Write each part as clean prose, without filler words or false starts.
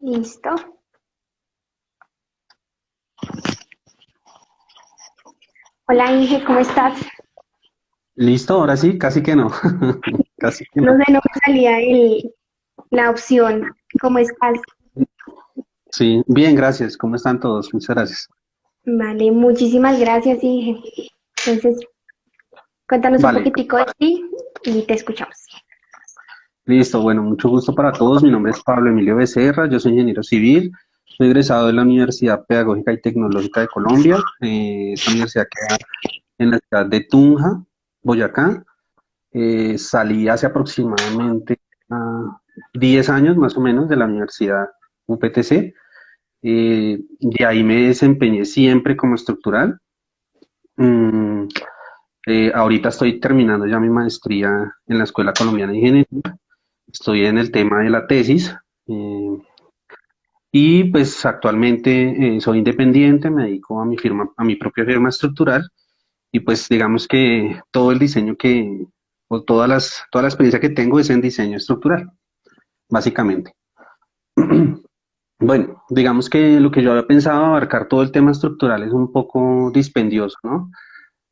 Listo. Hola Inge, ¿cómo estás? Listo, ahora sí, casi que no. Casi que No no. sé, no me salía la opción. ¿Cómo estás? Sí, bien, gracias. ¿Cómo están todos? Muchas gracias. Vale, muchísimas gracias Inge. Entonces, cuéntanos un Vale, poquitico de ti y te escuchamos. listo. Bueno, mucho gusto para todos. Mi nombre es Pablo Emilio Becerra. Yo soy ingeniero civil. Soy egresado de la Universidad Pedagógica y Tecnológica de Colombia. Esta universidad queda en la ciudad de Tunja, Boyacá. Salí hace aproximadamente 10 años más o menos de la Universidad UPTC. De ahí me desempeñé siempre como estructural. Mm, Ahorita estoy terminando ya mi maestría en la Escuela Colombiana de Ingeniería. Estoy en el tema de la tesis y pues actualmente soy independiente, me dedico a mi firma, a mi propia firma estructural y pues digamos que todo el diseño o toda la experiencia que tengo es en diseño estructural, básicamente. Bueno, digamos que lo que yo había pensado abarcar todo el tema estructural es un poco dispendioso, ¿no?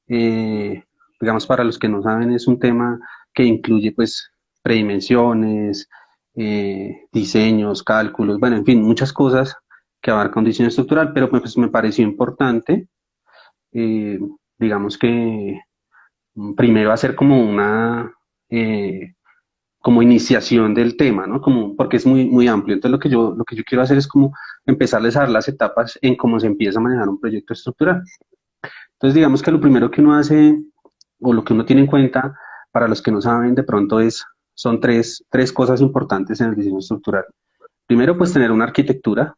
Eh, digamos, para los que no saben, es un tema que incluye pues predimensiones, diseños, cálculos, bueno, en fin, muchas cosas que abarca un diseño estructural, pero pues me pareció importante, eh, digamos que primero hacer como eh, como iniciación del tema, ¿no? Como, porque es muy amplio. Entonces lo que yo quiero hacer es como empezarles a dar las etapas en cómo se empieza a manejar un proyecto estructural. Entonces, digamos que lo primero que uno hace, o lo que uno tiene en cuenta, para los que no saben, de pronto son tres cosas importantes en el diseño estructural. Primero, pues tener una arquitectura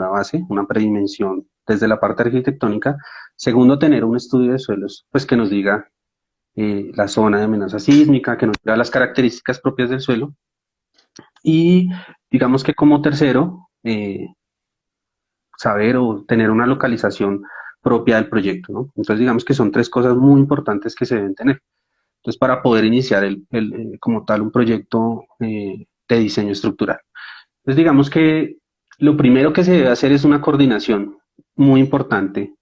base, una predimensión desde la parte arquitectónica. Segundo, tener un estudio de suelos, pues que nos diga la zona de amenaza sísmica, que nos diga las características propias del suelo. Y digamos que como tercero, saber o tener una localización propia del proyecto, ¿no? Entonces, digamos que son tres cosas muy importantes que se deben tener. Entonces, para poder iniciar como tal un proyecto de diseño estructural. Entonces, digamos que lo primero que se debe hacer es una coordinación muy importante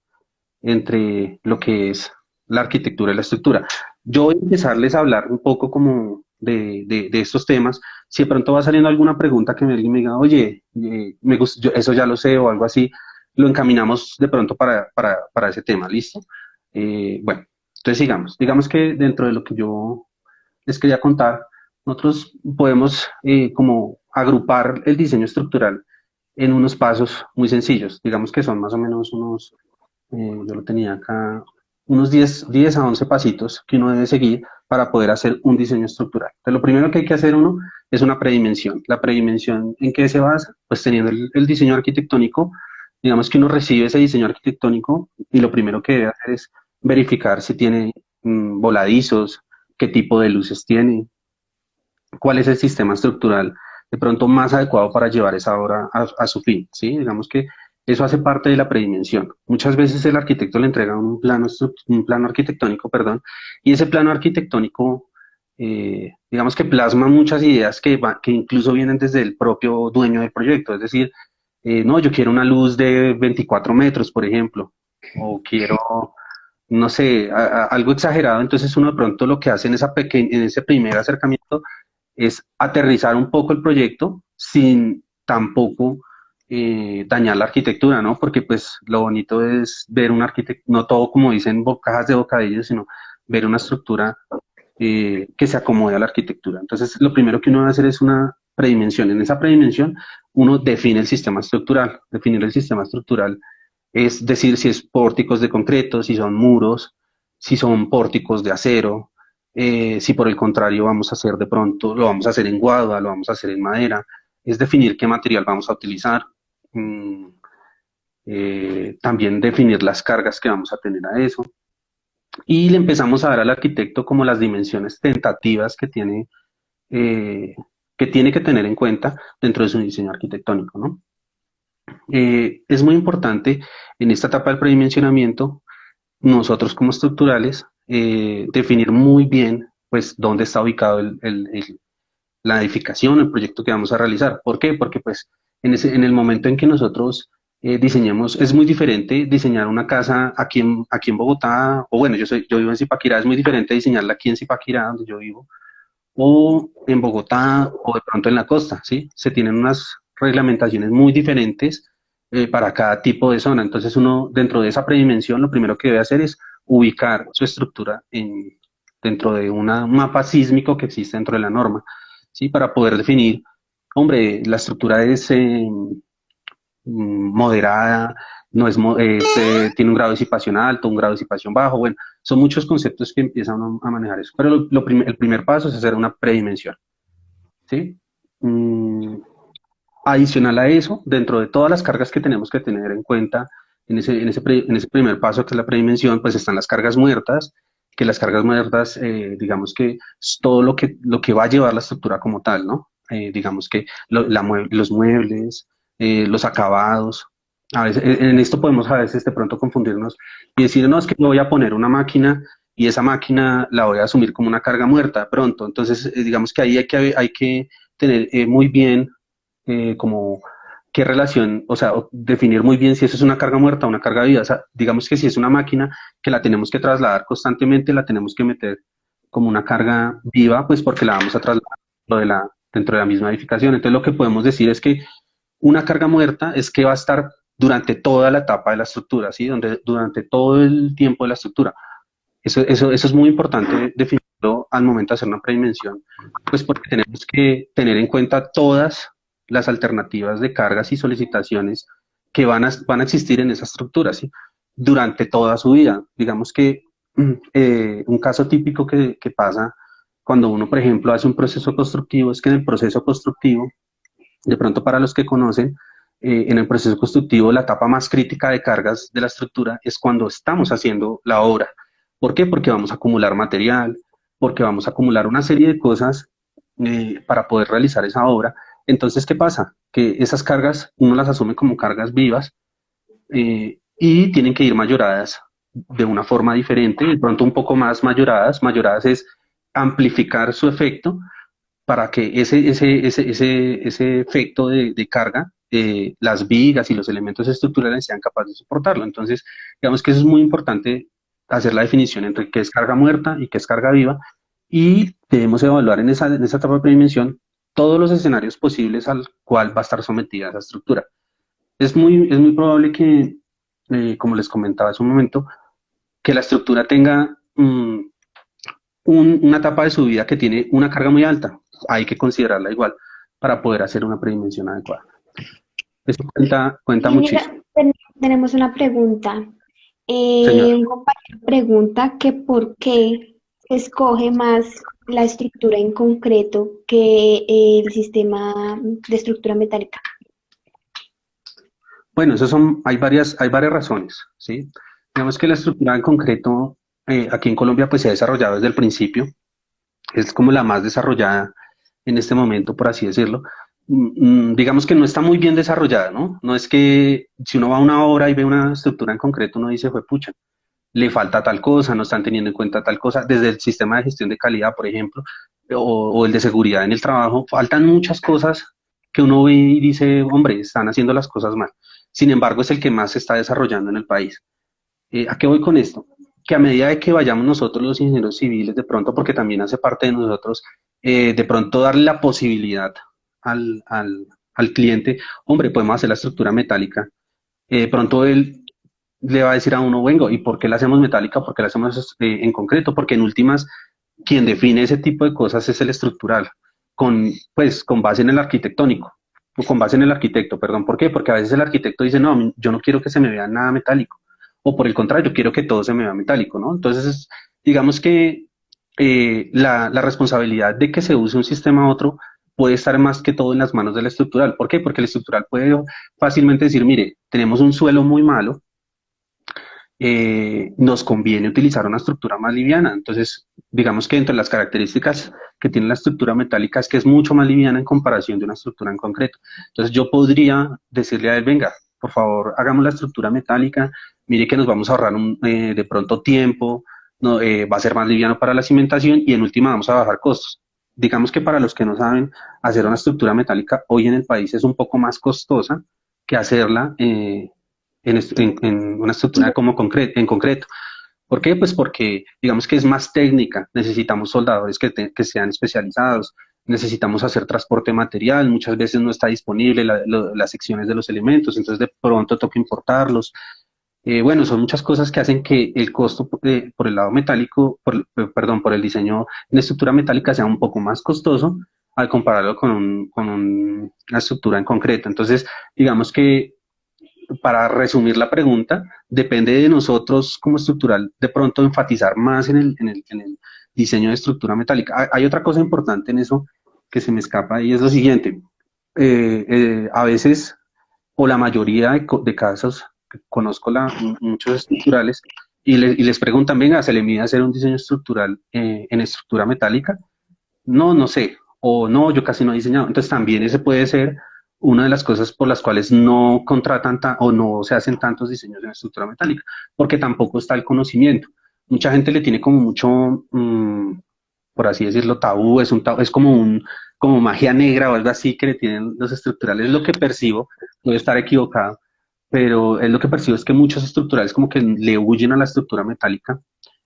entre lo que es la arquitectura y la estructura. Yo voy a empezarles a hablar un poco como de estos temas. Si de pronto va saliendo alguna pregunta que alguien me diga, oye, yo eso ya lo sé o algo así, lo encaminamos de pronto para ese tema, ¿listo? Bueno, entonces digamos que dentro de lo que yo les quería contar, nosotros podemos como agrupar el diseño estructural en unos pasos muy sencillos, digamos que son más o menos yo lo tenía acá, unos 10 a 11 pasitos que uno debe seguir para poder hacer un diseño estructural. Entonces, lo primero que hay que hacer uno es una predimensión. ¿La predimensión en qué se basa? Pues teniendo el diseño arquitectónico, digamos que uno recibe ese diseño arquitectónico y lo primero que debe hacer es verificar si tiene voladizos, qué tipo de luces tiene, cuál es el sistema estructural de pronto más adecuado para llevar esa obra a su fin, ¿sí? Digamos que eso hace parte de la predimensión. Muchas veces el arquitecto le entrega un plano arquitectónico, perdón, y ese plano arquitectónico, digamos que plasma muchas ideas que incluso vienen desde el propio dueño del proyecto, es decir, no, yo quiero una luz de 24 metros, por ejemplo, o quiero, no sé, algo exagerado, entonces uno de pronto lo que hace en ese primer acercamiento es aterrizar un poco el proyecto sin tampoco dañar la arquitectura, ¿no? Porque pues lo bonito es ver un arquitecto, no todo como dicen cajas de bocadillo, sino ver una estructura que se acomode a la arquitectura. Entonces, lo primero que uno debe hacer es una predimensión. En esa predimensión, uno define el sistema estructural. Definir el sistema estructural es decir si es pórticos de concreto, si son muros, si son pórticos de acero, si por el contrario vamos a hacer de pronto, lo vamos a hacer en guadua, lo vamos a hacer en madera, es definir qué material vamos a utilizar, mm, también definir las cargas que vamos a tener a eso. Y le empezamos a dar al arquitecto como las dimensiones tentativas eh, que tiene que tener en cuenta dentro de su diseño arquitectónico, ¿no? Es muy importante en esta etapa del predimensionamiento nosotros como estructurales definir muy bien pues dónde está ubicado la edificación, el proyecto que vamos a realizar. ¿Por qué? Porque pues en el momento en que nosotros diseñemos, es muy diferente diseñar una casa aquí en Bogotá, o bueno, yo vivo en Zipaquirá, es muy diferente diseñarla aquí en Zipaquirá, donde yo vivo, o en Bogotá, o de pronto en la costa, ¿sí? Se tienen unas reglamentaciones muy diferentes para cada tipo de zona. Entonces uno, dentro de esa predimensión, lo primero que debe hacer es ubicar su estructura dentro de un mapa sísmico que existe dentro de la norma, ¿sí? Para poder definir, hombre, la estructura es moderada, no es, tiene un grado de disipación alto, un grado de disipación bajo, bueno, son muchos conceptos que empiezan a manejar eso. Pero el primer paso es hacer una predimensión, ¿sí? Mm, Adicional a eso, dentro de todas las cargas que tenemos que tener en cuenta en ese primer paso, que es la predimensión, pues están las cargas muertas, que las cargas muertas, digamos que es todo lo que va a llevar la estructura como tal, ¿no? Digamos que los muebles, los acabados. A veces, en esto podemos a veces de pronto confundirnos y decir, no, es que yo voy a poner una máquina y esa máquina la voy a asumir como una carga muerta de pronto. Entonces, digamos que ahí hay que tener muy bien como qué relación, o sea, definir muy bien si eso es una carga muerta o una carga viva. O sea, digamos que si es una máquina que la tenemos que trasladar constantemente, la tenemos que meter como una carga viva, pues porque la vamos a trasladar dentro de la misma edificación. Entonces lo que podemos decir es que una carga muerta es que va a estar durante toda la etapa de la estructura, ¿sí? Durante todo el tiempo de la estructura. Eso es muy importante definirlo al momento de hacer una predimensión, pues porque tenemos que tener en cuenta todas las alternativas de cargas y solicitaciones que van a existir en esa estructura, ¿sí? Durante toda su vida. Digamos que un caso típico que pasa cuando uno, por ejemplo, hace un proceso constructivo es que en el proceso constructivo, de pronto para los que conocen, en el proceso constructivo la etapa más crítica de cargas de la estructura es cuando estamos haciendo la obra. ¿Por qué? Porque vamos a acumular material, porque vamos a acumular una serie de cosas para poder realizar esa obra. Entonces, ¿qué pasa? Que esas cargas uno las asume como cargas vivas y tienen que ir mayoradas de una forma diferente, de pronto un poco más mayoradas. Mayoradas es amplificar su efecto para que ese efecto de carga, las vigas y los elementos estructurales sean capaces de soportarlo. Entonces, digamos que eso es muy importante hacer la definición entre qué es carga muerta y qué es carga viva, y debemos evaluar en esa etapa de dimensión todos los escenarios posibles al cual va a estar sometida esa estructura. Es muy probable que, como les comentaba hace un momento, que la estructura tenga una etapa de su vida que tiene una carga muy alta. Hay que considerarla igual para poder hacer una predimensión adecuada. Eso cuenta Y mira, muchísimo. tenemos una pregunta. Señor. Un compañero pregunta que por qué se escoge más la estructura en concreto que el sistema de estructura metálica. Bueno, hay varias razones, ¿sí? Digamos que la estructura en concreto aquí en Colombia pues se ha desarrollado desde el principio, es como la más desarrollada en este momento, por así decirlo. Digamos que no está muy bien desarrollada, ¿no? No es que si uno va a una obra y ve una estructura en concreto, uno dice, fue pucha, le falta tal cosa, no están teniendo en cuenta tal cosa, desde el sistema de gestión de calidad, por ejemplo, o el de seguridad en el trabajo, faltan muchas cosas que uno ve y dice, hombre, están haciendo las cosas mal. Sin embargo, es el que más se está desarrollando en el país. ¿A qué voy con esto? Que a medida de que vayamos nosotros los ingenieros civiles, de pronto, porque también hace parte de nosotros, de pronto darle la posibilidad al cliente, hombre, podemos hacer la estructura metálica. De pronto él le va a decir a uno, vengo, ¿y por qué la hacemos metálica? ¿Por qué la hacemos en concreto? Porque en últimas, quien define ese tipo de cosas es el estructural, pues, con base en el arquitectónico, o con base en el arquitecto, perdón. ¿Por qué? Porque a veces el arquitecto dice, no, yo no quiero que se me vea nada metálico, o por el contrario, quiero que todo se me vea metálico, ¿no? Entonces, digamos que la responsabilidad de que se use un sistema u otro puede estar más que todo en las manos del estructural. ¿Por qué? Porque el estructural puede fácilmente decir, mire, tenemos un suelo muy malo, nos conviene utilizar una estructura más liviana. Entonces, digamos que entre las características que tiene la estructura metálica es que es mucho más liviana en comparación de una estructura en concreto. Entonces, yo podría decirle a él, venga, por favor, hagamos la estructura metálica, mire que nos vamos a ahorrar de pronto tiempo, no, va a ser más liviano para la cimentación y en última vamos a bajar costos. digamos que para los que no saben, hacer una estructura metálica hoy en el país es un poco más costosa que hacerla en una estructura como en concreto. ¿Por qué? Pues porque digamos que es más técnica, necesitamos soldadores que sean especializados, necesitamos hacer transporte material, muchas veces no está disponible las secciones de los elementos, entonces de pronto toca importarlos. Bueno, son muchas cosas que hacen que el costo por el lado metálico, perdón, por el diseño en estructura metálica sea un poco más costoso al compararlo una estructura en concreto. Entonces, digamos que para resumir la pregunta, depende de nosotros como estructural de pronto enfatizar más en el diseño de estructura metálica. Hay otra cosa importante en eso que se me escapa y es lo siguiente. A veces, o la mayoría de casos, conozco muchos estructurales y les preguntan, venga, ¿se le mide hacer un diseño estructural en estructura metálica? No, no sé, o no, yo casi no he diseñado. Entonces también ese puede ser una de las cosas por las cuales no contratan o no se hacen tantos diseños en estructura metálica, porque tampoco está el conocimiento. Mucha gente le tiene como mucho, por así decirlo, tabú, es como magia negra o algo así que le tienen los estructurales, es lo que percibo, puedo estar equivocado, pero es lo que percibo es que muchos estructurales como que le huyen a la estructura metálica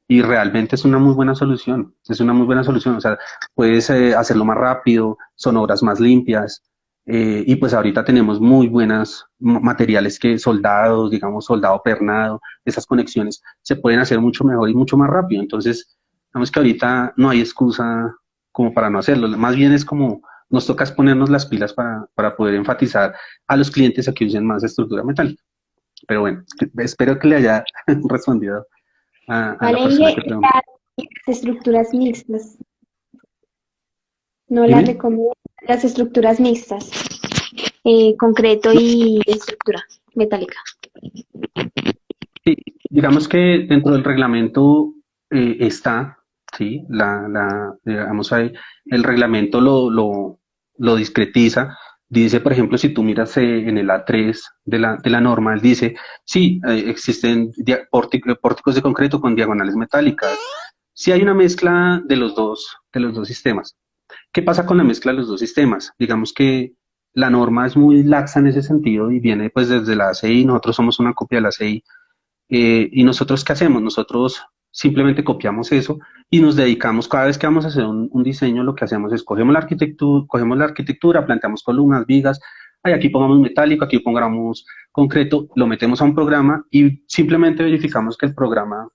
y realmente es una muy buena solución, es una muy buena solución, o sea, puedes hacerlo más rápido, son obras más limpias, y pues ahorita tenemos muy buenos materiales que soldados, digamos soldado pernado, esas conexiones se pueden hacer mucho mejor y mucho más rápido, entonces, digamos que ahorita no hay excusa como para no hacerlo, más bien es como nos toca ponernos las pilas para poder enfatizar a los clientes a que usen más estructura metálica. Pero bueno, espero que le haya respondido a la Vale, persona Inge, que preguntó. las estructuras mixtas, no las Dime. recomiendo, las estructuras mixtas, concreto y estructura metálica. Sí, digamos que dentro del reglamento está, sí, digamos ahí, el reglamento lo discretiza. Dice, por ejemplo, si tú miras en el A3 de la norma, él dice, sí, existen pórticos de concreto con diagonales metálicas. Sí hay una mezcla de los dos sistemas. ¿Qué pasa con la mezcla de los dos sistemas? Digamos que la norma es muy laxa en ese sentido y viene pues desde la ACI, nosotros somos una copia de la ACI. ¿Y nosotros qué hacemos? Nosotros simplemente copiamos eso y nos dedicamos, cada vez que vamos a hacer un diseño, lo que hacemos es cogemos la arquitectura, planteamos columnas, vigas, ay, aquí pongamos metálico, aquí pongamos concreto, lo metemos a un programa y simplemente verificamos que el programa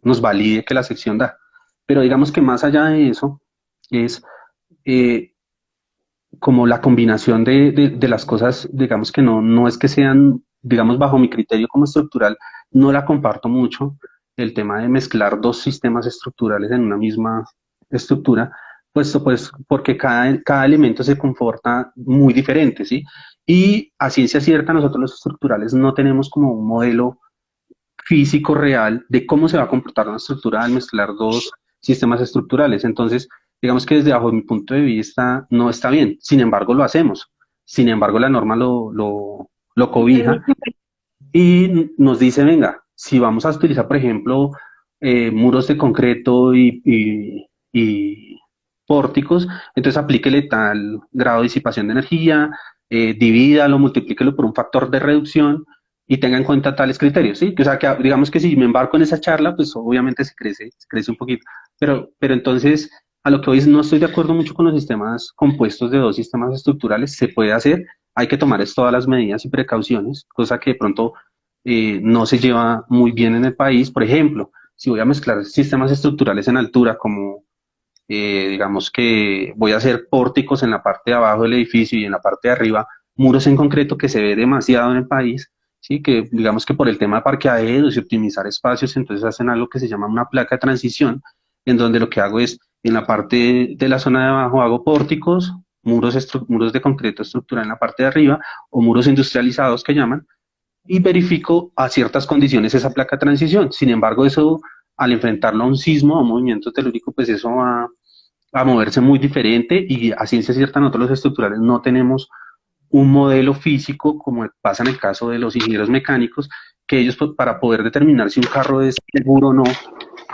nos valide que la sección da. Pero digamos que más allá de eso es eh, como la combinación de las cosas, digamos que no es que sean, digamos, bajo mi criterio como estructural, no la comparto mucho, el tema de mezclar dos sistemas estructurales en una misma estructura, puesto pues porque cada elemento se comporta muy diferente, ¿sí? Y a ciencia cierta, nosotros los estructurales no tenemos como un modelo físico real de cómo se va a comportar una estructura al mezclar dos sistemas estructurales. Entonces, digamos que desde bajo mi punto de vista no está bien. Sin embargo, lo hacemos. Sin embargo, la norma lo cobija y nos dice, venga, si vamos a utilizar, por ejemplo, muros de concreto y pórticos, entonces aplíquele tal grado de disipación de energía, divídalo, multiplíquelo por un factor de reducción y tenga en cuenta tales criterios, ¿sí? O sea, que digamos que si me embarco en esa charla, pues obviamente se crece un poquito, pero entonces a lo que hoy no estoy de acuerdo mucho con los sistemas compuestos de dos sistemas estructurales, se puede hacer, hay que tomar todas las medidas y precauciones, cosa que de pronto no se lleva muy bien en el país. Por ejemplo, si voy a mezclar sistemas estructurales en altura, como digamos que voy a hacer pórticos en la parte de abajo del edificio y en la parte de arriba, muros en concreto que se ve demasiado en el país, ¿sí? Que digamos que por el tema de parqueaderos y optimizar espacios, entonces hacen algo que se llama una placa de transición, en donde lo que hago es, en la parte de la zona de abajo hago pórticos, muros de concreto estructural en la parte de arriba, o muros industrializados que llaman, y verifico a ciertas condiciones esa placa de transición. Sin embargo, eso al enfrentarlo a un sismo, a un movimiento telúrico, pues eso va a moverse muy diferente y a ciencia cierta nosotros los estructurales no tenemos un modelo físico como pasa en el caso de los ingenieros mecánicos, que ellos pues, para poder determinar si un carro es seguro o no,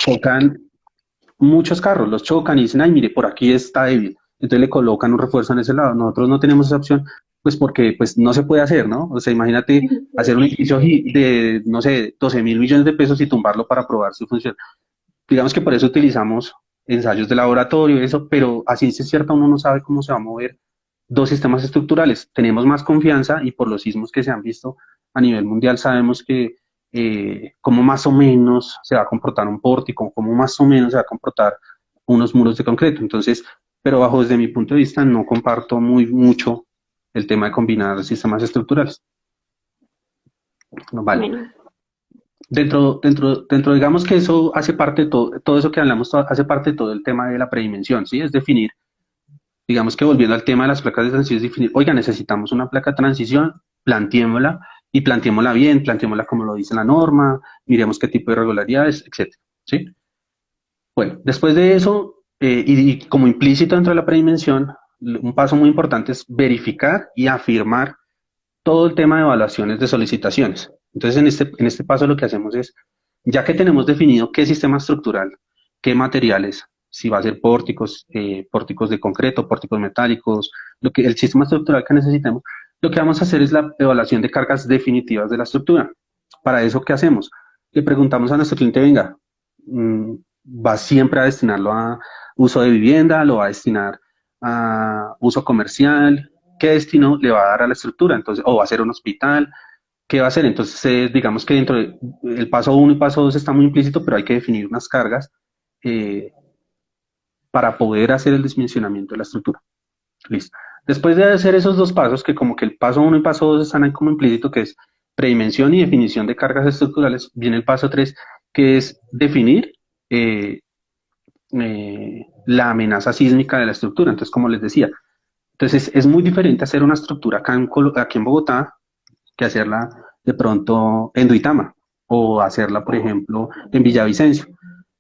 tocan muchos carros, los chocan y dicen, ay, mire, por aquí está débil. Entonces le colocan un refuerzo en ese lado. Nosotros no tenemos esa opción, pues porque pues no se puede hacer, ¿no? O sea, imagínate hacer un edificio de, no sé, 12.000 millones de pesos y tumbarlo para probar si funciona. Digamos que por eso utilizamos ensayos de laboratorio, eso, pero así es cierto, uno no sabe cómo se va a mover dos sistemas estructurales. Tenemos más confianza y por los sismos que se han visto a nivel mundial sabemos que cómo más o menos se va a comportar un pórtico, cómo más o menos se va a comportar unos muros de concreto. Entonces, pero bajo desde mi punto de vista no comparto muy mucho el tema de combinar sistemas estructurales. No, vale. Bueno, Digamos que eso hace parte de todo eso que hablamos, hace parte de todo el tema de la predimensión, ¿sí? Es definir, digamos que volviendo al tema de las placas de transición, es definir, oiga, necesitamos una placa de transición, planteémosla y planteémosla bien, planteémosla como lo dice la norma, miremos qué tipo de irregularidades, etcétera, ¿sí? Bueno, después de eso, y como implícito dentro de la predimensión, un paso muy importante es verificar y afirmar todo el tema de evaluaciones de solicitaciones. Entonces, en este paso lo que hacemos es, ya que tenemos definido qué sistema estructural, qué materiales, si va a ser pórticos, pórticos de concreto, pórticos metálicos, el sistema estructural que necesitemos, lo que vamos a hacer es la evaluación de cargas definitivas de la estructura. Para eso, ¿qué hacemos? Le preguntamos a nuestro cliente, venga, ¿va siempre a destinarlo a uso de vivienda? ¿Lo va a destinar a uso comercial? ¿Qué destino le va a dar a la estructura? Entonces, o va a ser un hospital, ¿qué va a hacer? Entonces, digamos que dentro del paso 1 y paso 2 está muy implícito, pero hay que definir unas cargas eh, para poder hacer el dimensionamiento de la estructura. Listo. Después de hacer esos dos pasos, que como que el paso 1 y paso 2 están ahí como implícito, que es predimensión y definición de cargas estructurales, viene el paso 3, que es definir eh, la amenaza sísmica de la estructura. Entonces, como les decía, entonces es muy diferente hacer una estructura aquí en Bogotá que hacerla de pronto en Duitama o hacerla, por ejemplo, en Villavicencio,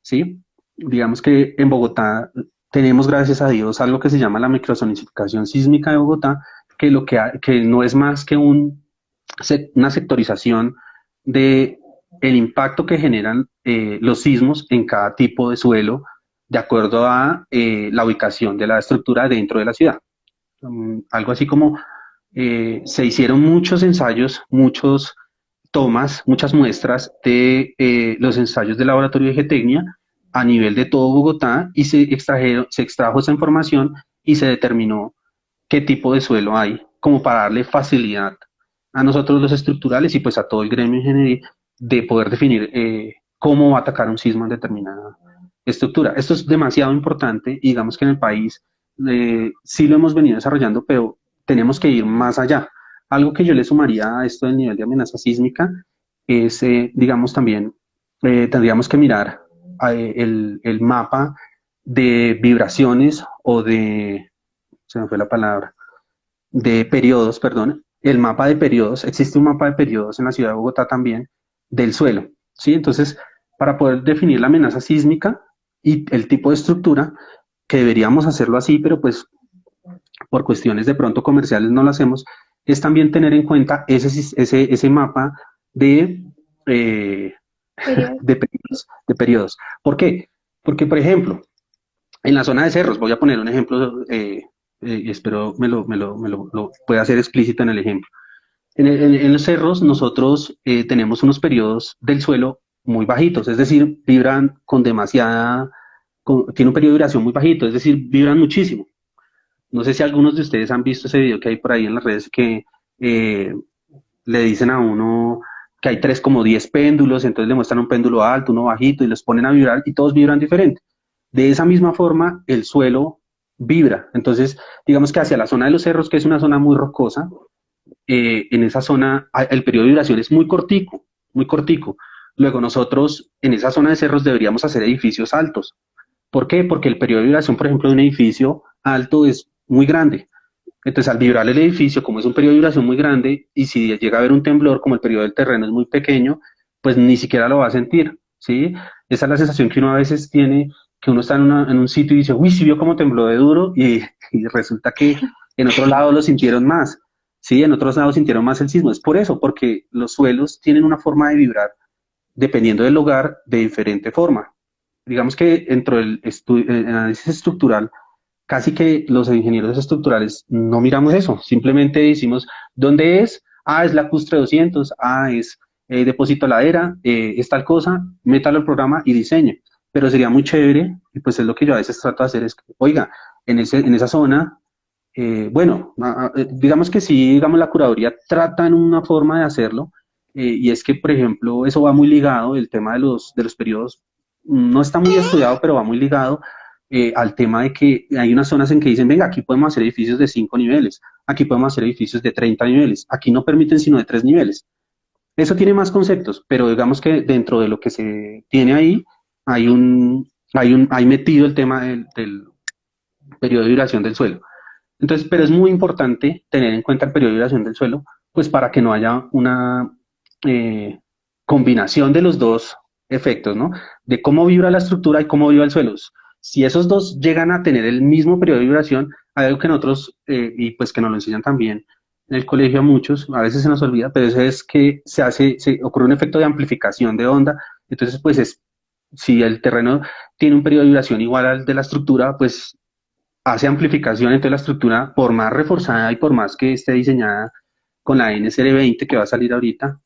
¿sí? Digamos que en Bogotá tenemos, gracias a Dios, algo que se llama la microzonificación sísmica de Bogotá, que no es más que una sectorización de el impacto que generan los sismos en cada tipo de suelo de acuerdo a la ubicación de la estructura dentro de la ciudad. Algo así como se hicieron muchos ensayos, muchos tomas, muchas muestras de los ensayos de laboratorio de geotecnia a nivel de todo Bogotá y se extrajo esa información y se determinó qué tipo de suelo hay, como para darle facilidad a nosotros los estructurales y pues a todo el gremio de ingeniería de poder definir cómo va a atacar un sismo en determinada estructura. Esto es demasiado importante y digamos que en el país sí lo hemos venido desarrollando, pero tenemos que ir más allá. Algo que yo le sumaría a esto del nivel de amenaza sísmica es, digamos, también tendríamos que mirar el mapa de vibraciones o se me fue la palabra, de periodos, perdón, el mapa de periodos, existe un mapa de periodos en la ciudad de Bogotá también del suelo, ¿sí? Entonces, para poder definir la amenaza sísmica y el tipo de estructura, que deberíamos hacerlo así, pero pues por cuestiones de pronto comerciales no lo hacemos, es también tener en cuenta ese mapa de, eh, periodo. de periodos. ¿Por qué? Porque, por ejemplo, en la zona de cerros, voy a poner un ejemplo y espero lo pueda hacer explícito en el ejemplo. En los cerros nosotros tenemos unos periodos del suelo muy bajitos, es decir, vibran con tiene un periodo de duración muy bajito, es decir, vibran muchísimo. No sé si algunos de ustedes han visto ese video que hay por ahí en las redes que eh, le dicen a uno que hay tres como 10 péndulos, entonces le muestran un péndulo alto, uno bajito y los ponen a vibrar y todos vibran diferente. De esa misma forma, el suelo vibra. Entonces, digamos que hacia la zona de los cerros, que es una zona muy rocosa, en esa zona el periodo de vibración es muy cortico, muy cortico. Luego nosotros en esa zona de cerros deberíamos hacer edificios altos. ¿Por qué? Porque el periodo de vibración, por ejemplo, de un edificio alto es muy grande. Entonces, al vibrar el edificio, como es un periodo de vibración muy grande, y si llega a haber un temblor, como el periodo del terreno es muy pequeño, pues ni siquiera lo va a sentir, ¿sí? Esa es la sensación que uno a veces tiene, que uno está en un sitio y dice, uy, sí vio cómo tembló de duro, y resulta que en otro lado lo sintieron más, ¿sí? En otros lados sintieron más el sismo. Es por eso, porque los suelos tienen una forma de vibrar, dependiendo del lugar, de diferente forma. digamos que dentro del análisis estructural, casi que los ingenieros estructurales no miramos eso, simplemente decimos, ¿dónde es? Ah, es lacustre 200, ah, es depósito ladera, es tal cosa, métalo al programa y diseñe. Pero sería muy chévere, y pues es lo que yo a veces trato de hacer, es que, oiga, en esa zona, bueno, digamos que sí, digamos la curaduría trata en una forma de hacerlo, y es que, por ejemplo, eso va muy ligado, el tema de los periodos, no está muy estudiado, pero va muy ligado al tema de que hay unas zonas en que dicen, venga, aquí podemos hacer edificios de 5 niveles, aquí podemos hacer edificios de 30 niveles, aquí no permiten sino de 3 niveles. Eso tiene más conceptos, pero digamos que dentro de lo que se tiene ahí, hay metido el tema del periodo de duración del suelo. Entonces, pero es muy importante tener en cuenta el periodo de duración del suelo, pues para que no haya una eh, combinación de los dos efectos, ¿no? De cómo vibra la estructura y cómo vibra el suelo. Si esos dos llegan a tener el mismo periodo de vibración, hay algo que nosotros, y pues que nos lo enseñan también en el colegio a muchos, a veces se nos olvida, pero eso es que se ocurre un efecto de amplificación de onda, entonces pues si el terreno tiene un periodo de vibración igual al de la estructura, pues hace amplificación, entonces la estructura, por más reforzada y por más que esté diseñada con la NSR20 que va a salir ahorita,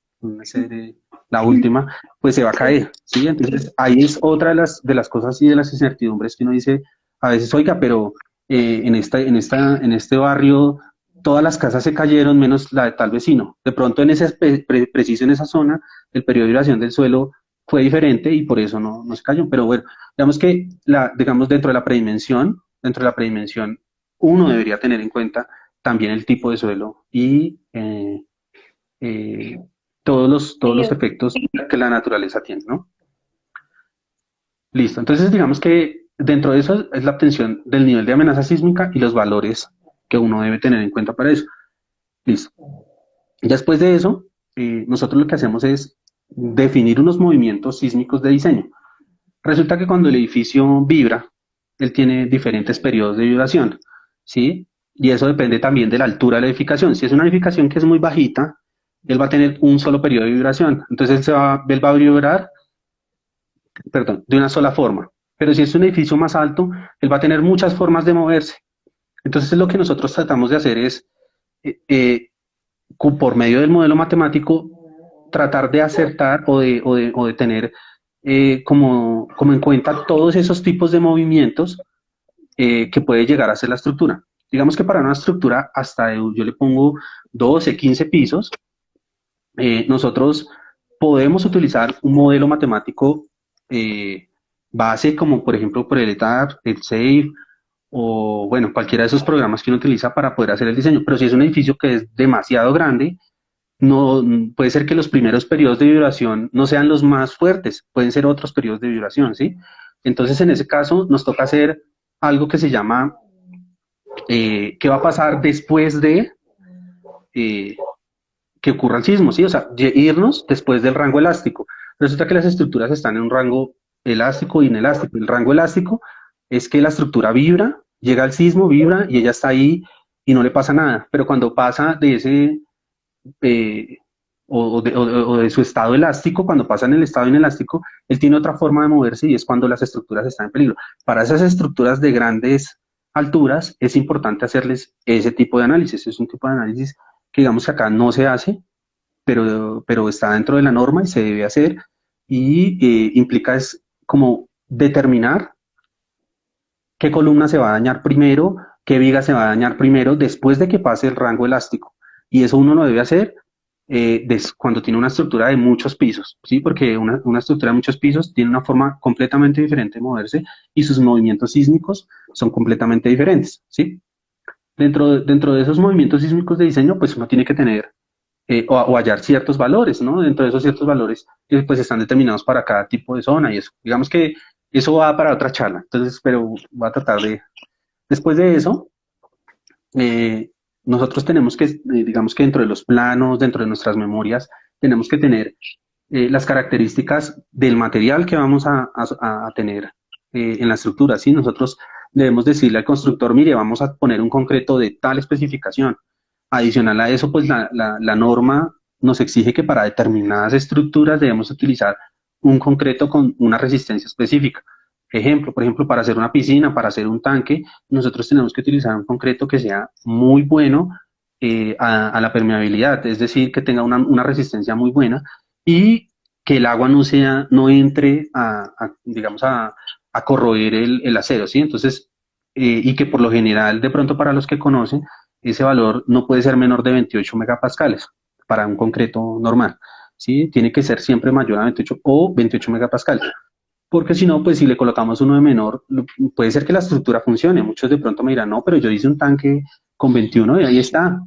la última, pues se va a caer, ¿sí? Entonces ahí es otra de las cosas y de las incertidumbres que uno dice a veces, oiga, pero en este barrio todas las casas se cayeron menos la de tal vecino. De pronto en ese preciso en esa zona, el periodo de duración del suelo fue diferente y por eso no se cayó. Pero bueno, digamos que digamos dentro de la predimensión, uno debería tener en cuenta también el tipo de suelo y eh, todos los efectos que la naturaleza tiene, ¿no? Listo. Entonces, digamos que dentro de eso es la obtención del nivel de amenaza sísmica y los valores que uno debe tener en cuenta para eso. Listo. Después de eso, nosotros lo que hacemos es definir unos movimientos sísmicos de diseño. Resulta que cuando el edificio vibra, él tiene diferentes periodos de vibración, ¿sí? Y eso depende también de la altura de la edificación. Si es una edificación que es muy bajita, él va a tener un solo periodo de vibración. Entonces él va a vibrar, perdón, de una sola forma. Pero si es un edificio más alto, él va a tener muchas formas de moverse. Entonces lo que nosotros tratamos de hacer es, eh, eh, por medio del modelo matemático, tratar de acertar o de tener como en cuenta todos esos tipos de movimientos que puede llegar a ser la estructura. Digamos que para una estructura hasta yo le pongo 12, 15 pisos, nosotros podemos utilizar un modelo matemático eh, base como por ejemplo por el ETAP, el SAFE o bueno, cualquiera de esos programas que uno utiliza para poder hacer el diseño. Pero si es un edificio que es demasiado grande, no puede ser que los primeros periodos de vibración no sean los más fuertes, pueden ser otros periodos de vibración, ¿sí? Entonces, en ese caso, nos toca hacer algo que se llama qué va a pasar después de eh, que ocurra el sismo, ¿sí? O sea, irnos después del rango elástico. Resulta que las estructuras están en un rango elástico e inelástico. El rango elástico es que la estructura vibra, llega al sismo, vibra y ella está ahí y no le pasa nada. Pero cuando pasa de ese eh, o de su estado elástico, cuando pasa en el estado inelástico, él tiene otra forma de moverse y es cuando las estructuras están en peligro. Para esas estructuras de grandes alturas es importante hacerles ese tipo de análisis. Es un tipo de análisis que digamos que acá no se hace, pero está dentro de la norma y se debe hacer y implica es como determinar qué columna se va a dañar primero, qué viga se va a dañar primero después de que pase el rango elástico. Y eso uno lo debe hacer cuando tiene una estructura de muchos pisos, ¿sí? Porque una estructura de muchos pisos tiene una forma completamente diferente de moverse y sus movimientos sísmicos son completamente diferentes, ¿sí? Dentro de esos movimientos sísmicos de diseño, pues uno tiene que tener o hallar ciertos valores, ¿no? Dentro de esos ciertos valores que pues están determinados para cada tipo de zona y eso. Digamos que eso va para otra charla, entonces, pero voy a tratar de... Después de eso, eh, nosotros tenemos que, digamos que dentro de los planos, dentro de nuestras memorias, tenemos que tener las características del material que vamos a tener en la estructura, ¿sí? Nosotros debemos decirle al constructor, mire, vamos a poner un concreto de tal especificación. Adicional a eso, pues la norma nos exige que para determinadas estructuras debemos utilizar un concreto con una resistencia específica. Ejemplo, por ejemplo, para hacer una piscina, para hacer un tanque, nosotros tenemos que utilizar un concreto que sea muy bueno a la permeabilidad, es decir, que tenga una resistencia muy buena y que el agua no entre digamos, a corroer el acero, ¿sí? Entonces, y que por lo general, de pronto para los que conocen, ese valor no puede ser menor de 28 megapascales para un concreto normal, ¿sí? Tiene que ser siempre mayor a 28 o 28 megapascales. Porque si no, pues si le colocamos uno de menor, puede ser que la estructura funcione. Muchos de pronto me dirán, no, pero yo hice un tanque con 21 y ahí está.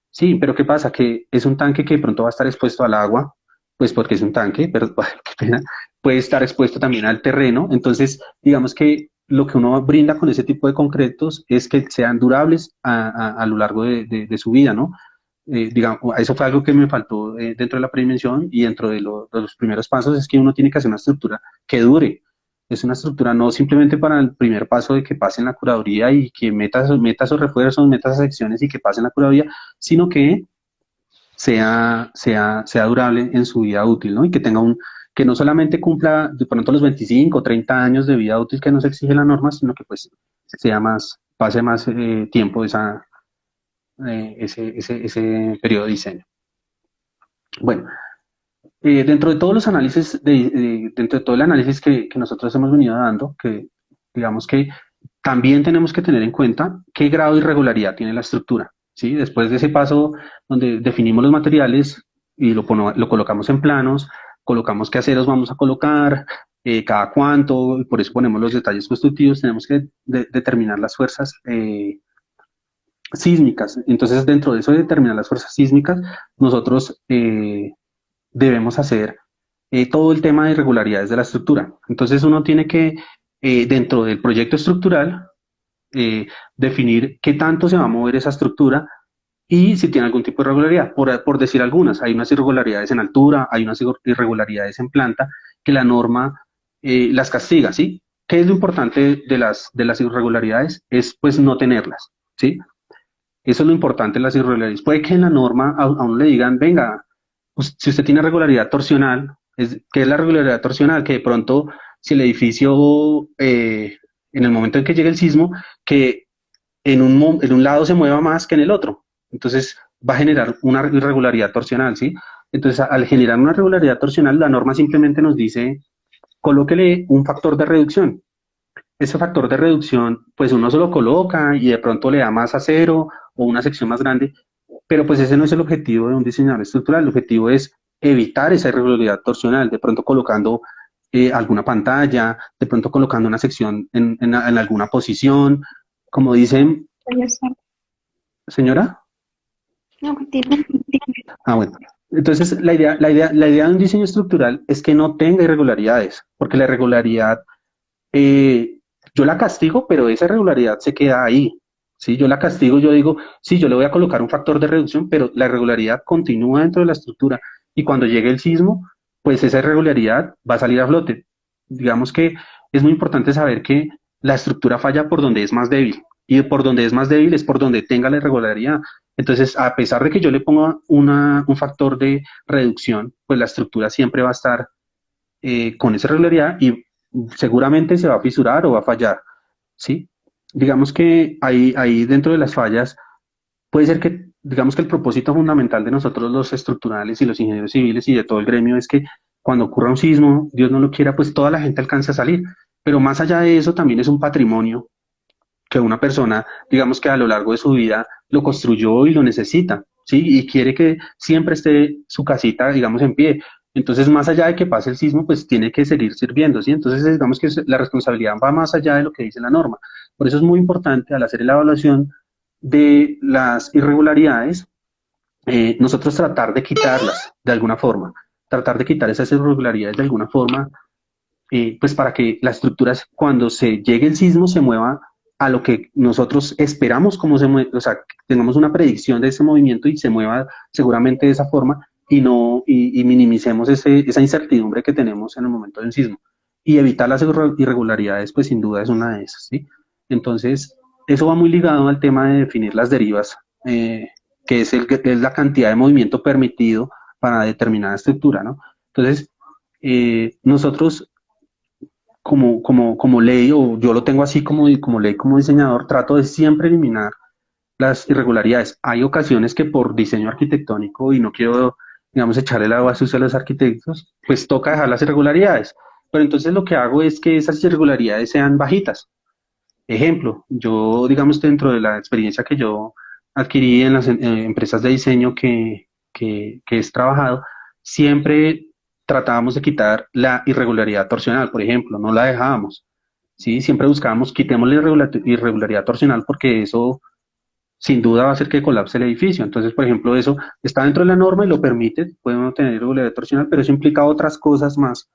Sí, pero ¿qué pasa? Que es un tanque que de pronto va a estar expuesto al agua, pues porque es un tanque, pero qué pena, puede estar expuesto también al terreno. Entonces, digamos que lo que uno brinda con ese tipo de concretos es que sean durables a lo largo de su vida, ¿no? Digamos, eso fue algo que me faltó dentro de la prevención y dentro de los primeros pasos es que uno tiene que hacer una estructura que dure. Es una estructura no simplemente para el primer paso de que pasen la curaduría y que meta esos refuerzos, meta esas secciones y que pasen la curaduría, sino que sea durable en su vida útil, ¿no? Y que tenga que no solamente cumpla de pronto los 25 o 30 años de vida útil que nos exige la norma, sino que pues pase más tiempo ese periodo de diseño. Bueno, dentro de todos los análisis, dentro de todo el análisis que nosotros hemos venido dando, que digamos que también tenemos que tener en cuenta qué grado de irregularidad tiene la estructura, ¿sí? Después de ese paso donde definimos los materiales y lo colocamos en planos, colocamos qué aceros vamos a colocar, cada cuánto, y por eso ponemos los detalles constructivos, tenemos que determinar las fuerzas sísmicas. Entonces, dentro de eso de determinar las fuerzas sísmicas, nosotros debemos hacer todo el tema de irregularidades de la estructura. Entonces, uno tiene que, dentro del proyecto estructural, definir qué tanto se va a mover esa estructura y si tiene algún tipo de irregularidad. Por decir algunas, hay unas irregularidades en altura, hay unas irregularidades en planta que la norma las castiga, ¿sí? ¿Qué es lo importante de las irregularidades? Es pues no tenerlas, ¿sí? Eso es lo importante de las irregularidades. Puede que en la norma a uno le digan, venga, pues, si usted tiene regularidad torsional, ¿qué es la regularidad torsional? Que de pronto, si el edificio, en el momento en que llegue el sismo, que en un lado se mueva más que en el otro. Entonces va a generar una irregularidad torsional, ¿sí? Entonces, al generar una irregularidad torsional, la norma simplemente nos dice, colóquele un factor de reducción. Ese factor de reducción, pues uno se lo coloca y de pronto le da más acero o una sección más grande, pero pues ese no es el objetivo de un diseñador estructural. El objetivo es evitar esa irregularidad torsional, de pronto colocando alguna pantalla, de pronto colocando una sección en alguna posición, como dicen, señora. No, continúa. Ah, bueno. Entonces, la idea de un diseño estructural es que no tenga irregularidades, porque la irregularidad eh, yo la castigo, pero esa irregularidad se queda ahí. ¿Sí? Yo la castigo, yo digo, sí, yo le voy a colocar un factor de reducción, pero la irregularidad continúa dentro de la estructura. Y cuando llegue el sismo, pues esa irregularidad va a salir a flote. Digamos que es muy importante saber que la estructura falla por donde es más débil. Y por donde es más débil es por donde tenga la irregularidad. Entonces, a pesar de que yo le ponga un factor de reducción, pues la estructura siempre va a estar con esa irregularidad y seguramente se va a fisurar o va a fallar, ¿sí? Digamos que ahí dentro de las fallas puede ser que, digamos que el propósito fundamental de nosotros los estructurales y los ingenieros civiles y de todo el gremio es que cuando ocurra un sismo, Dios no lo quiera, pues toda la gente alcance a salir. Pero más allá de eso, también es un patrimonio que una persona, digamos que a lo largo de su vida lo construyó y lo necesita, ¿sí? Y quiere que siempre esté su casita, digamos, en pie. Entonces, más allá de que pase el sismo, pues tiene que seguir sirviendo, ¿sí? Entonces, digamos que la responsabilidad va más allá de lo que dice la norma. Por eso es muy importante al hacer la evaluación de las irregularidades, nosotros tratar de quitarlas de alguna forma, tratar de quitar esas irregularidades de alguna forma, pues para que la estructura, cuando se llegue el sismo, se mueva a lo que nosotros esperamos como se mueve, o sea, que tengamos una predicción de ese movimiento y se mueva seguramente de esa forma y no y minimicemos esa incertidumbre que tenemos en el momento del sismo. Y evitar las irregularidades, pues sin duda es una de esas, ¿sí? Entonces, eso va muy ligado al tema de definir las derivas, que es la cantidad de movimiento permitido para determinada estructura, ¿no? Entonces, nosotros como ley, o yo lo tengo así como ley, como diseñador, trato de siempre eliminar las irregularidades. Hay ocasiones que por diseño arquitectónico, y no quiero, digamos, echarle la agua sucia a los arquitectos, pues toca dejar las irregularidades. Pero entonces lo que hago es que esas irregularidades sean bajitas. Ejemplo, yo, digamos, dentro de la experiencia que yo adquirí en las empresas de diseño que he trabajado, siempre tratábamos de quitar la irregularidad torsional, por ejemplo, no la dejábamos, ¿sí? Siempre buscábamos, quitemos la irregularidad torsional porque eso sin duda va a hacer que colapse el edificio. Entonces, por ejemplo, eso está dentro de la norma y lo permite, podemos tener irregularidad torsional, pero eso implica otras cosas más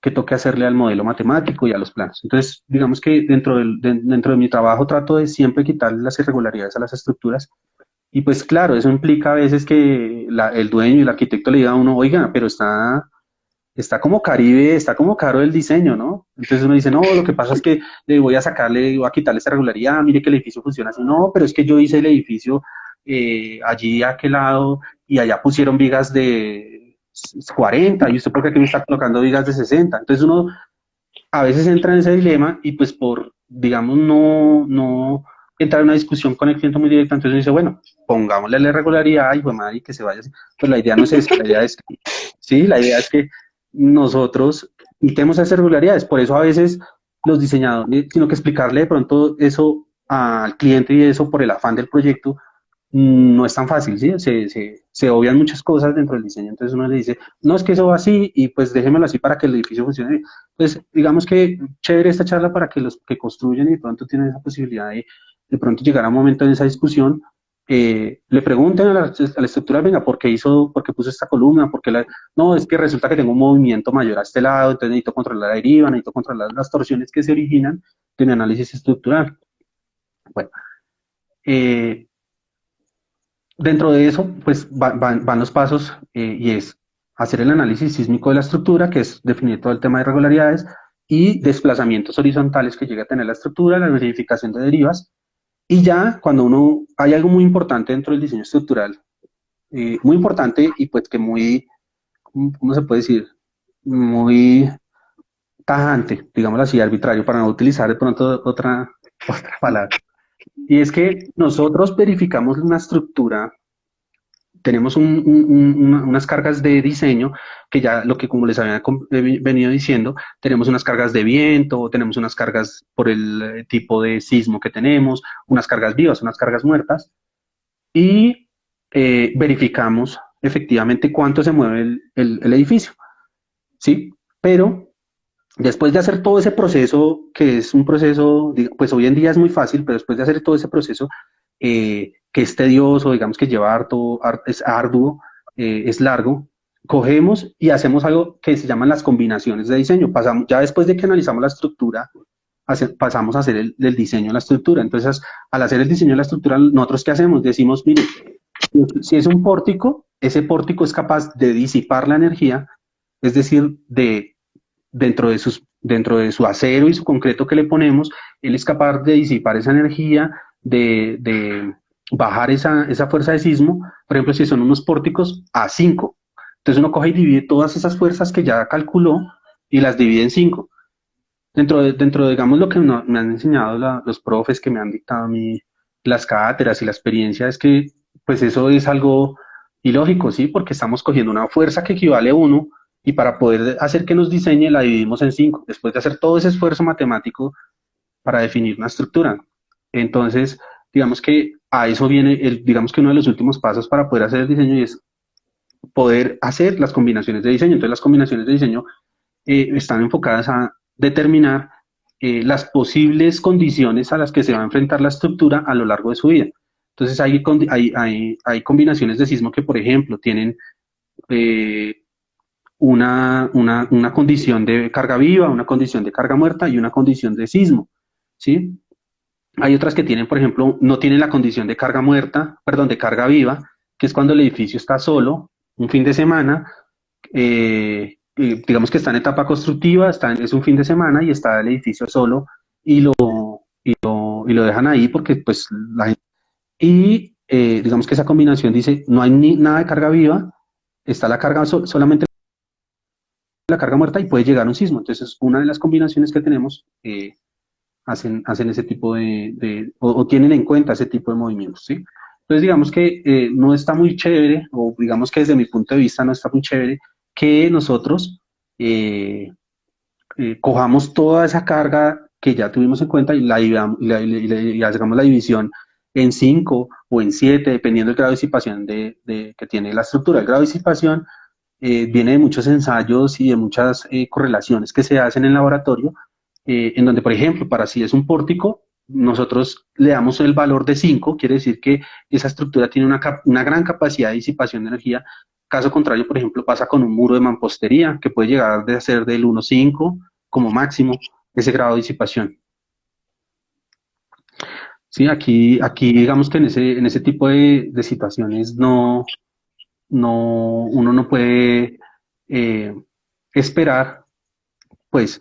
que toque hacerle al modelo matemático y a los planos. Entonces, digamos que dentro de mi trabajo trato de siempre quitarle las irregularidades a las estructuras. Y pues claro, eso implica a veces que el dueño y el arquitecto le diga a uno, oiga, pero está como Caribe, está como caro el diseño, ¿no? Entonces uno dice, no, lo que pasa es que le voy a quitarle esta regularidad, mire que el edificio funciona así, no, pero es que yo hice el edificio allí a aquel lado y allá pusieron vigas de 40 y usted por qué aquí me está colocando vigas de 60. Entonces uno a veces entra en ese dilema y pues digamos, no entrar en una discusión con el cliente muy directa, entonces uno dice, bueno, pongámosle la regularidad y pues madre, que se vaya así. Pues la idea no es esa, la idea es que, sí, la idea es que nosotros quitemos esas irregularidades, por eso a veces los diseñadores, sino que explicarle de pronto eso al cliente y eso por el afán del proyecto, no es tan fácil, ¿sí? Se obvian muchas cosas dentro del diseño, entonces uno le dice, no, es que eso va así y pues déjemelo así para que el edificio funcione. Pues digamos que chévere esta charla para que los que construyen y de pronto tienen esa posibilidad de pronto llegar a un momento en esa discusión, le pregunten a la estructura, venga, por qué puso esta columna? No, es que resulta que tengo un movimiento mayor a este lado, entonces necesito controlar la deriva, necesito controlar las torsiones que se originan de mi análisis estructural. Bueno, eh, dentro de eso, pues van los pasos y es hacer el análisis sísmico de la estructura, que es definir todo el tema de irregularidades y desplazamientos horizontales que llegue a tener la estructura, la verificación de derivas. Y ya cuando hay algo muy importante dentro del diseño estructural, muy importante y pues que muy, ¿cómo se puede decir? Muy tajante, digámoslo así, arbitrario, para no utilizar de pronto otra palabra. Y es que nosotros verificamos una estructura, tenemos unas cargas de diseño que ya lo que como les había venido diciendo, tenemos unas cargas de viento, tenemos unas cargas por el tipo de sismo que tenemos, unas cargas vivas, unas cargas muertas, y verificamos efectivamente cuánto se mueve el edificio, ¿sí? Pero después de hacer todo ese proceso, que es un proceso, pues hoy en día es muy fácil, pero después de hacer todo ese proceso, que es tedioso, digamos que lleva es arduo, es largo, cogemos y hacemos algo que se llaman las combinaciones de diseño. Ya después de que analizamos la estructura, pasamos a hacer el diseño de la estructura. Entonces, al hacer el diseño de la estructura, nosotros ¿qué hacemos? Decimos, mire, si es un pórtico, ese pórtico es capaz de disipar la energía, es decir, dentro de su acero y su concreto que le ponemos, él es capaz de disipar esa energía, de bajar esa fuerza de sismo, por ejemplo, si son unos pórticos a 5. Entonces uno coge y divide todas esas fuerzas que ya calculó y las divide en 5. Digamos, lo que me han enseñado los profes que me han dictado a mí las cátedras y la experiencia es que, pues eso es algo ilógico, ¿sí? Porque estamos cogiendo una fuerza que equivale a 1 y para poder hacer que nos diseñe la dividimos en 5, después de hacer todo ese esfuerzo matemático para definir una estructura. Entonces, digamos que a eso viene, digamos que uno de los últimos pasos para poder hacer el diseño y es poder hacer las combinaciones de diseño. Entonces, las combinaciones de diseño están enfocadas a determinar las posibles condiciones a las que se va a enfrentar la estructura a lo largo de su vida. Entonces hay combinaciones de sismo que, por ejemplo, tienen eh, una condición de carga viva, una condición de carga muerta y una condición de sismo, ¿sí? Hay otras que tienen, por ejemplo, no tienen la condición de carga muerta, perdón, de carga viva, que es cuando el edificio está solo, un fin de semana, digamos que está en etapa constructiva, es un fin de semana y está el edificio solo y lo dejan ahí porque pues la gente... Y digamos que esa combinación dice, no hay nada de carga viva, está la carga solamente la carga muerta y puede llegar un sismo. Entonces, una de las combinaciones que tenemos hacen ese tipo o tienen en cuenta ese tipo de movimientos, ¿sí? Entonces, digamos que no está muy chévere, o digamos que desde mi punto de vista no está muy chévere, que nosotros eh, cojamos toda esa carga que ya tuvimos en cuenta y y hagamos la división en 5 o en 7, dependiendo del grado de disipación que tiene la estructura. El grado de disipación viene de muchos ensayos y de muchas correlaciones que se hacen en el laboratorio, en donde, por ejemplo, para si es un pórtico, nosotros le damos el valor de 5, quiere decir que esa estructura tiene una gran capacidad de disipación de energía. Caso contrario, por ejemplo, pasa con un muro de mampostería, que puede llegar a ser del 1,5 como máximo ese grado de disipación. Sí, aquí digamos que en ese tipo de situaciones uno no puede eh, esperar, pues,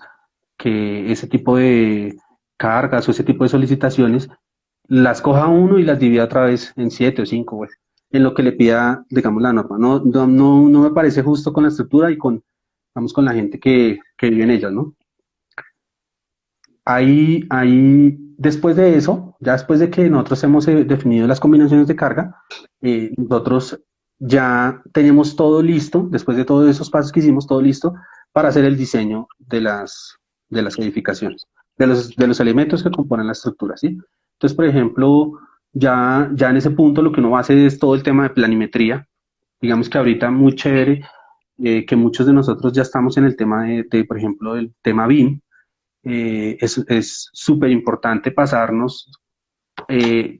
que ese tipo de cargas o ese tipo de solicitaciones las coja uno y las divida otra vez en 7 o 5, pues, en lo que le pida, digamos, la norma. No me parece justo con la estructura y vamos, con la gente que vive en ellas, ¿no? Después de eso, ya después de que nosotros hemos definido las combinaciones de carga, nosotros ya tenemos todo listo, después de todos esos pasos que hicimos, todo listo para hacer el diseño de las edificaciones, de los elementos que componen la estructura, ¿sí? Entonces, por ejemplo, ya en ese punto lo que uno hace es todo el tema de planimetría. Digamos que ahorita muy chévere, que muchos de nosotros ya estamos en el tema por ejemplo, del tema BIM. Es súper importante pasarnos eh,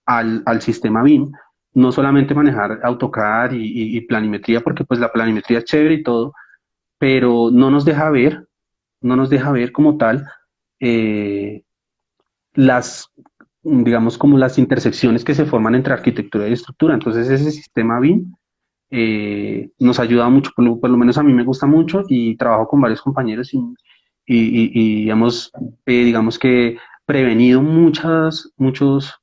al sistema BIM, no solamente manejar AutoCAD y planimetría, porque pues la planimetría es chévere y todo, pero no nos deja ver como tal eh, las, digamos, como las intersecciones que se forman entre arquitectura y estructura. Entonces ese sistema BIM nos ayuda mucho, por lo menos a mí me gusta mucho y trabajo con varios compañeros y hemos, digamos que, prevenido muchas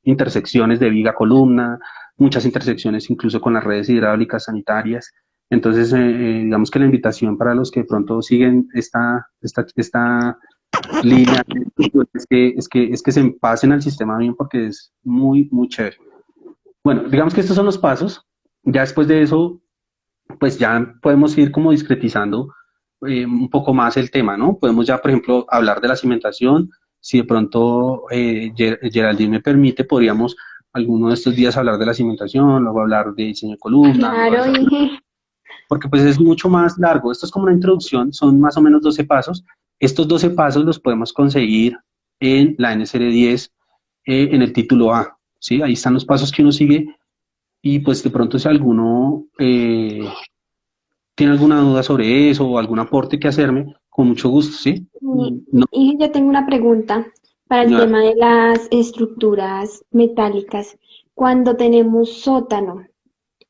intersecciones de viga columna, muchas intersecciones incluso con las redes hidráulicas sanitarias. Entonces, digamos que la invitación para los que de pronto siguen esta línea es que se pasen al sistema bien porque es muy, muy chévere. Bueno, digamos que estos son los pasos. Ya después de eso, pues ya podemos ir como discretizando un poco más el tema, ¿no? Podemos ya, por ejemplo, hablar de la cimentación. Si de pronto Geraldine me permite, podríamos alguno de estos días hablar de la cimentación, luego hablar de diseño de columna, luego Claro, dije, porque pues es mucho más largo. Esto es como una introducción, son más o menos 12 pasos. Estos 12 pasos los podemos conseguir en la NSR 10, en el título A, ¿sí? Ahí están los pasos que uno sigue y pues de pronto si alguno tiene alguna duda sobre eso o algún aporte que hacerme, con mucho gusto, ¿sí? No, y yo tengo una pregunta para el señora. tema de las estructuras metálicas. Cuando tenemos sótano,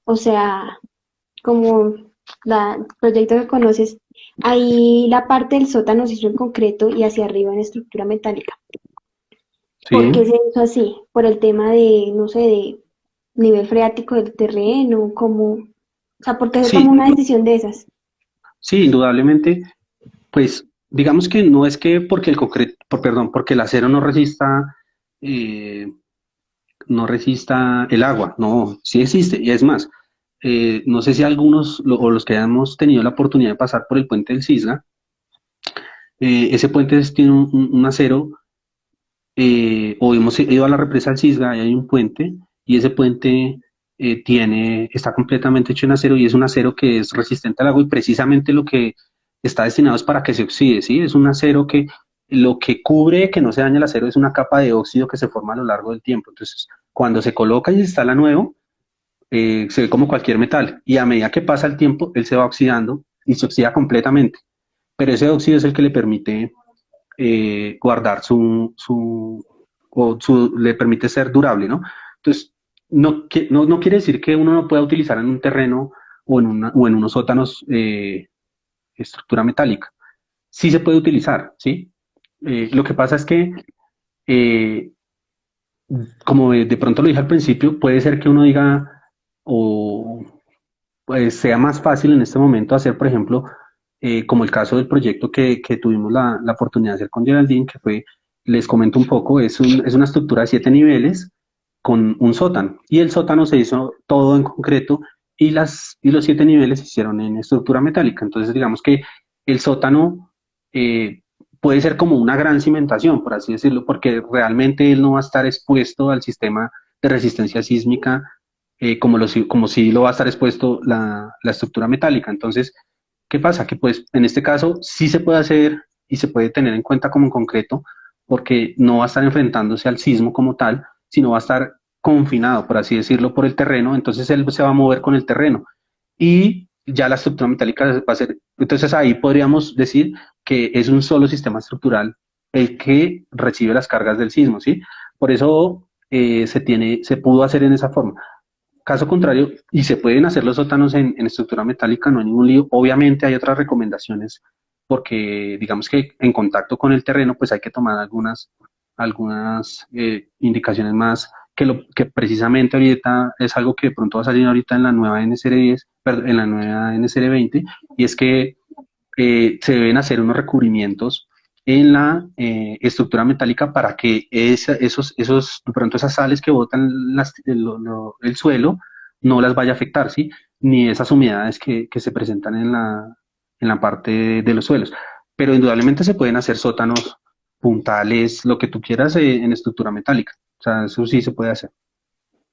o sea, como el proyecto que conoces, ahí la parte del sótano se hizo en concreto y hacia arriba en estructura metálica. ¿Por qué Sí, se hizo así? Por el tema de, no sé, de nivel freático del terreno, como, o sea, ¿por qué se sí, tomó una decisión de esas? sí, indudablemente, pues digamos que no es que porque el concreto, perdón, porque el acero eh, no resista el agua, no, sí existe, y es más, no sé si algunos o los que hayamos tenido la oportunidad de pasar por el puente del Cisla, ese puente tiene un acero, o hemos ido a la represa del Cisla y hay un puente, y ese puente está completamente hecho en acero y es un acero que es resistente al agua y precisamente lo que está destinado es para que se oxide, ¿sí? Es un acero que lo que cubre que no se dañe el acero es una capa de óxido que se forma a lo largo del tiempo. Entonces, cuando se coloca y se instala nuevo, se ve como cualquier metal y a medida que pasa el tiempo, él se va oxidando y se oxida completamente. Pero ese óxido es el que le permite guardar le permite ser durable, ¿no? Entonces, no quiere decir que uno no pueda utilizar en un terreno o en unos sótanos estructura metálica. Sí se puede utilizar, ¿sí? Lo que pasa es que, eh, como de pronto lo dije al principio, puede ser que uno diga, o pues sea más fácil en este momento hacer, por ejemplo, como el caso del proyecto que tuvimos la oportunidad de hacer con Geraldine, que fue, les comento un poco, es una estructura de 7 niveles con un sótano, y el sótano se hizo todo en concreto y los 7 niveles se hicieron en estructura metálica. Entonces, digamos que el sótano eh, puede ser como una gran cimentación, por así decirlo, porque realmente él no va a estar expuesto al sistema de resistencia sísmica como si lo va a estar expuesto la estructura metálica. Entonces, ¿qué pasa? Que pues en este caso sí se puede hacer y se puede tener en cuenta como en concreto, porque no va a estar enfrentándose al sismo como tal, sino va a estar confinado, por así decirlo, por el terreno. Entonces él se va a mover con el terreno y ya la estructura metálica va a ser, entonces ahí podríamos decir que es un solo sistema estructural el que recibe las cargas del sismo, ¿sí? Por eso se pudo hacer en esa forma. Caso contrario, y se pueden hacer los sótanos en estructura metálica, no hay ningún lío. Obviamente hay otras recomendaciones porque digamos que en contacto con el terreno pues hay que tomar algunas indicaciones más que precisamente ahorita es algo que de pronto va a salir ahorita en la nueva NSR10, perdón, en la nueva NSR20, y es que se deben hacer unos recubrimientos en la estructura metálica para que de pronto esas sales que botan el suelo no las vaya a afectar, ¿sí? Ni esas humedades que se presentan en la parte de los suelos. Pero indudablemente se pueden hacer sótanos puntales, lo que tú quieras en estructura metálica. O sea, eso sí se puede hacer.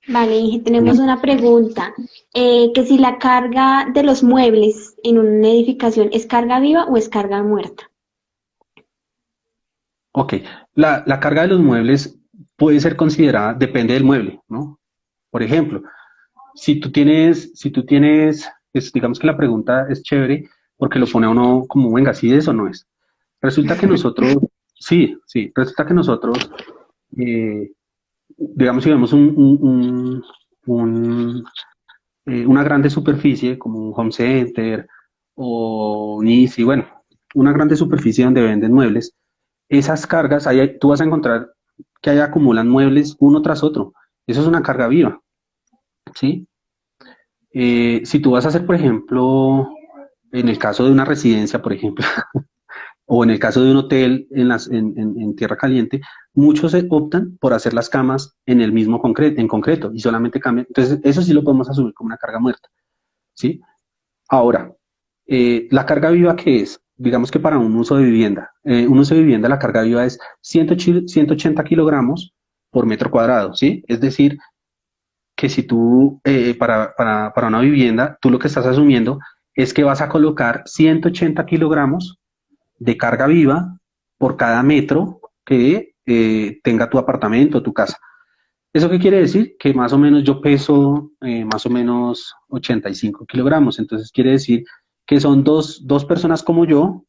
Vale, y tenemos una pregunta, que si la carga de los muebles en una edificación es carga viva o es carga muerta. Ok, la carga de los muebles puede ser considerada, depende del mueble, ¿no? Por ejemplo, digamos que la pregunta es chévere porque lo pone a uno como, venga, ¿sí es o no es? Resulta que nosotros, sí, resulta que nosotros, eh, digamos, si vemos un, una grande superficie como un home center o un Easy, bueno, una grande superficie donde venden muebles, esas cargas, tú vas a encontrar que ahí acumulan muebles uno tras otro. Eso es una carga viva, ¿sí? Si tú vas a hacer, por ejemplo, en el caso de una residencia, por ejemplo, o en el caso de un hotel en tierra caliente, muchos optan por hacer las camas en el mismo en concreto y solamente cambian. Entonces, eso sí lo podemos asumir como una carga muerta, ¿sí? Ahora, la carga viva, ¿qué es? Digamos que para un uso de vivienda, la carga viva es 180 kilogramos por metro cuadrado, ¿sí? Es decir, que si tú, para una vivienda, tú lo que estás asumiendo es que vas a colocar 180 kilogramos de carga viva por cada metro que tenga tu apartamento o tu casa. ¿Eso qué quiere decir? Que más o menos yo peso más o menos 85 kilogramos. Entonces quiere decir que son dos personas como yo,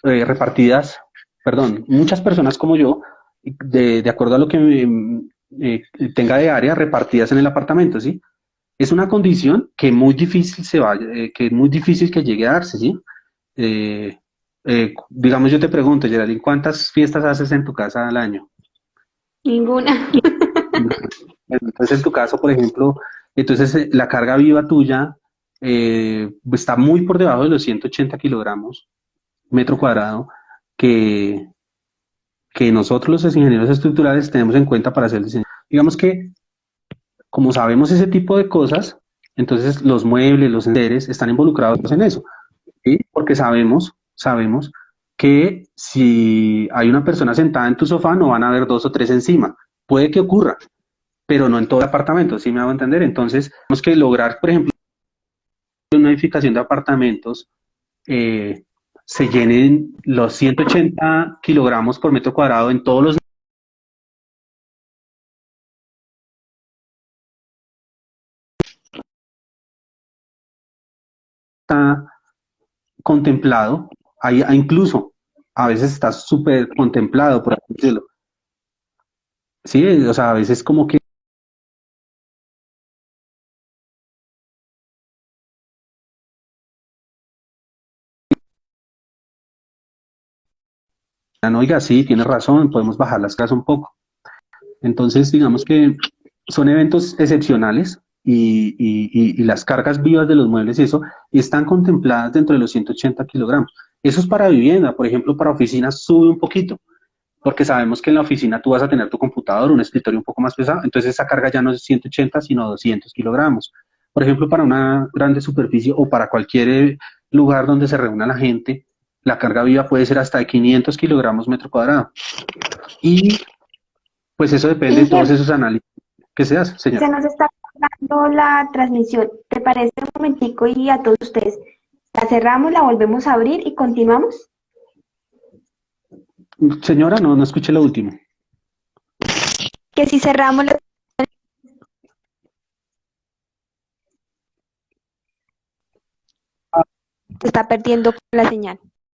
repartidas, perdón, muchas personas como yo, de acuerdo a lo que eh, tenga de área, repartidas en el apartamento, ¿sí? Es una condición que muy difícil que es muy difícil que llegue a darse, ¿sí? Eh, digamos, yo te pregunto, Geraldine, ¿cuántas fiestas haces en tu casa al año? Ninguna. Entonces, en tu caso, por ejemplo, entonces la carga viva tuya está muy por debajo de los 180 kilogramos metro cuadrado que, que nosotros los ingenieros estructurales tenemos en cuenta para hacer el diseño. Digamos que como sabemos ese tipo de cosas, entonces los muebles, los enseres están involucrados en eso, ¿sí? Porque sabemos que si hay una persona sentada en tu sofá, no van a haber dos o tres encima. Puede que ocurra, pero no en todo el apartamento, ¿sí me hago entender? Entonces, tenemos que lograr, por ejemplo, una edificación de apartamentos, eh, se llenen los 180 kilogramos por metro cuadrado en todos los está contemplado, incluso a veces está súper contemplado, por así decirlo. Sí, o sea, a veces como que no, oiga, sí, tienes razón, podemos bajar las casas un poco. Entonces, digamos que son eventos excepcionales, y las cargas vivas de los muebles y eso, y están contempladas dentro de los 180 kilogramos. Eso es para vivienda, por ejemplo, para oficinas sube un poquito, porque sabemos que en la oficina tú vas a tener tu computador, un escritorio un poco más pesado, entonces esa carga ya no es 180, sino 200 kilogramos. Por ejemplo, para una grande superficie o para cualquier lugar donde se reúna la gente, la carga viva puede ser hasta de 500 kilogramos metro cuadrado. Y pues eso depende de todos Inge, esos análisis que se hacen, se señora. nos está dando la transmisión. ¿Te parece un momentico y a todos ustedes? La cerramos, la volvemos a abrir y continuamos. Señora, no escuché lo último. Que si cerramos, se está perdiendo la señal.